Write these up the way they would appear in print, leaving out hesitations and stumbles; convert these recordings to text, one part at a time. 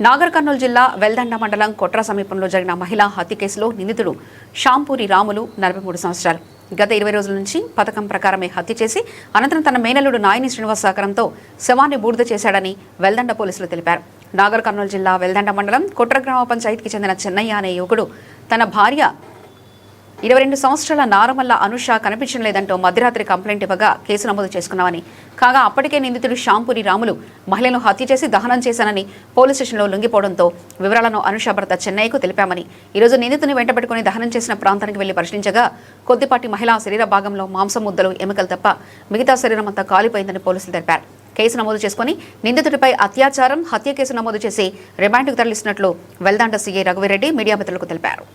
నాగర్ కర్నూలు జిల్లా వెల్దండ మండలం కొట్ర సమీపంలో జరిగిన మహిళా హత్య కేసులో నిందితుడు షాంపూరి రాములు 43 సంవత్సరాలు గత 20 రోజుల నుంచి పథకం ప్రకారమే హత్య చేసి అనంతరం తన మేనల్లుడు నాయని శ్రీనివాస్ సహకారంతో శవాన్ని బూడిద చేశాడని వెల్దండ పోలీసులు తెలిపారు. నాగర్ కర్నూలు జిల్లా వెల్దండ మండలం కొట్ర గ్రామ పంచాయతీకి చెందిన చెన్నయ్య అనే యువకుడు తన భార్య 22 సంవత్సరాల నారమల్ల అనుష కనిపించడం లేదంటూ మధ్యరాత్రి కంప్లైంట్ ఇవ్వగా కేసు నమోదు చేసుకున్నామని, కాగా అప్పటికే నిందితుడు షాంపూరి రాములు మహిళను హత్య చేసి దహనం చేశానని పోలీస్ స్టేషన్లో లొంగిపోవడంతో వివరాలను అనుష భర్త చెన్నయ్యకు తెలిపామని, ఈరోజు నిందితుని వెంటబెట్టుకుని దహనం చేసిన ప్రాంతానికి వెళ్లి పరిశీలించగా కొద్దిపాటి మహిళా శరీర భాగంలో మాంసం ముద్దలు ఎముకలు తప్ప మిగతా శరీరం అంతా కాలిపోయిందని పోలీసులు తెలిపారు. కేసు నమోదు చేసుకుని నిందితుడిపై అత్యాచారం, హత్య కేసు నమోదు చేసి రిమాండ్కు తరలిస్తున్నట్లు వెల్దండ సీఐ రఘువీరెడ్డి మీడియా మిత్రులకు తెలిపారు.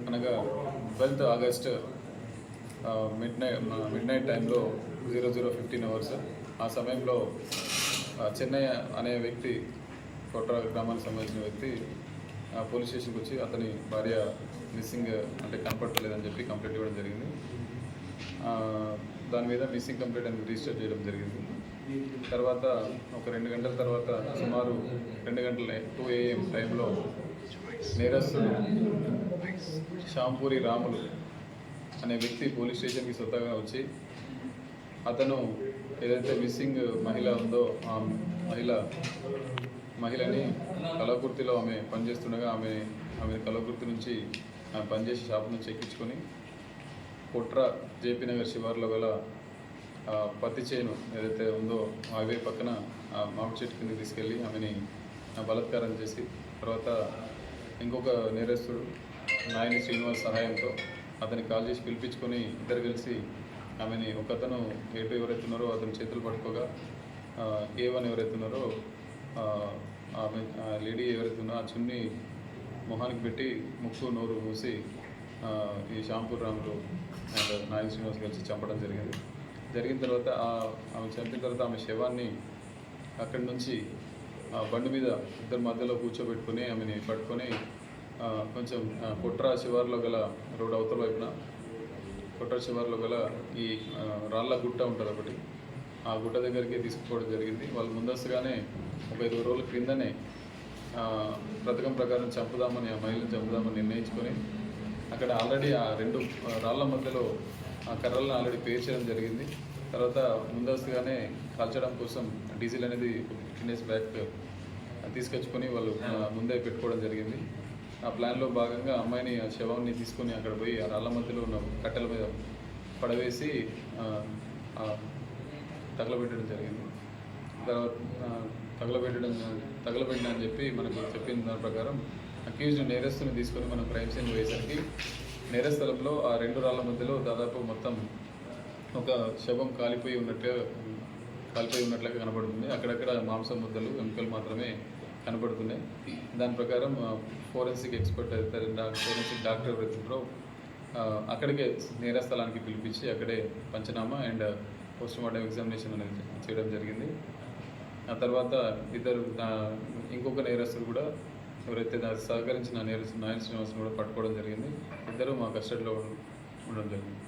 అనగా 12th ఆగస్ట్ మిడ్ నైట్ టైంలో 00:15 hours ఆ సమయంలో చెన్నై అనే వ్యక్తి, కొట్ర గ్రామానికి సంబంధించిన వ్యక్తి పోలీస్ స్టేషన్కి వచ్చి అతని భార్య మిస్సింగ్ అంటే కనపడలేదని చెప్పి కంప్లైంట్ ఇవ్వడం జరిగింది. దాని మీద మిస్సింగ్ కంప్లైంట్ అనేది రిజిస్టర్ చేయడం జరిగింది. తర్వాత ఒక 2 గంటల తర్వాత సుమారు 2 గంటల 2 AM టైంలో నేరస్తుడు షాంపూరి రాములు అనే వ్యక్తి పోలీస్ స్టేషన్కి స్వతహాగా వచ్చి అతను ఏదైతే మిస్సింగ్ మహిళ ఉందో ఆ మహిళని కలకుర్తిలో ఆమె పనిచేస్తుండగా ఆమె కలకుర్తి నుంచి పనిచేసే షాప్ నుంచి ఎక్కించుకొని కొట్ర జేపీ నగర్ శివార్లో గల పత్తి చేను ఏదైతే ఉందో హైవే పక్కన మామిడి చెట్టు కిందకి తీసుకెళ్ళి ఆమెని బలాత్కారం చేసి తర్వాత ఇంకొక నేరస్తుడు నాయని శ్రీనివాస్ సహాయంతో అతనికి కాల్ చేసి పిలిపించుకొని ఇద్దరు కలిసి ఆమెని ఒకతను A2 ఎవరైతే ఉన్నారో అతని చేతులు పట్టుకోగా A1 ఎవరైతే ఉన్నారో ఆమె లేడీ ఎవరైతే ఉన్నారో ఆ చున్ని మొహానికి పెట్టి ముక్కు నోరు మూసి ఈ షాంపూరి రాములు అండ్ నాయని శ్రీనివాస్ కలిసి చంపడం జరిగిన తర్వాత ఆమె చంపిన తర్వాత ఆమె శవాన్ని అక్కడి నుంచి బండి మీద ఇద్దరి మధ్యలో కూర్చోబెట్టుకుని ఆమెని పట్టుకొని కొంచెం కొట్ర శివార్లో గల రోడ్ అవతల వైపున కొట్ర శివార్లో గల ఈ రాళ్ళ గుట్ట ఉంటుంది ఒకటి, ఆ గుట్ట దగ్గరికి తీసుకుపోవడం జరిగింది. వాళ్ళు ముందస్తుగానే ఒక 20 రోజుల క్రిందనే పథకం ప్రకారం చంపుదామని ఆ మహిళను చంపుదామని నిర్ణయించుకొని అక్కడ ఆల్రెడీ ఆ 2 రాళ్ళ మధ్యలో ఆ కర్రలను ఆల్రెడీ పేర్చడం జరిగింది. తర్వాత ముందస్తుగానే కాల్చడం కోసం డీజిల్ అనేది 15 days బ్యాక్ తీసుకొచ్చుకొని వాళ్ళు ముందే పెట్టుకోవడం జరిగింది. ఆ ప్లాన్లో భాగంగా అమ్మాయిని ఆ శవాన్ని తీసుకొని అక్కడ పోయి ఆ రాళ్ళ మధ్యలో ఉన్న కట్టెల మీద పడవేసి తగలబెట్టడం జరిగింది. తర్వాత తగలబెట్టిన అని చెప్పి మనకు చెప్పిన దాని ప్రకారం అక్యూజ్డ్ నేరస్తుని తీసుకొని మనం క్రైమ్ సీన్ పోయేసరికి నేరస్థలంలో ఆ 2 రాళ్ళ మధ్యలో దాదాపు మొత్తం ఒక శవం కాలిపోయి ఉన్నట్లుగా కనబడుతుంది. అక్కడక్కడ మాంసం ముద్దలు ఎముకలు మాత్రమే కనబడుతున్నాయి. దాని ప్రకారం ఫోరెన్సిక్ ఎక్స్పర్ట్ అయితే ఫోరెన్సిక్ డాక్టర్ ఎవరైతుంటారో అక్కడికే నేరస్థలానికి పిలిపించి అక్కడే పంచనామా అండ్ పోస్ట్మార్టం ఎగ్జామినేషన్ అనేది చేయడం జరిగింది. ఆ తర్వాత ఇంకొక నేరస్తుడు కూడా ఎవరైతే సహకరించిన నాయని శ్రీనివాస్ని కూడా పట్టుకోవడం జరిగింది. ఇద్దరు మా కస్టడీలో ఉండడం జరిగింది.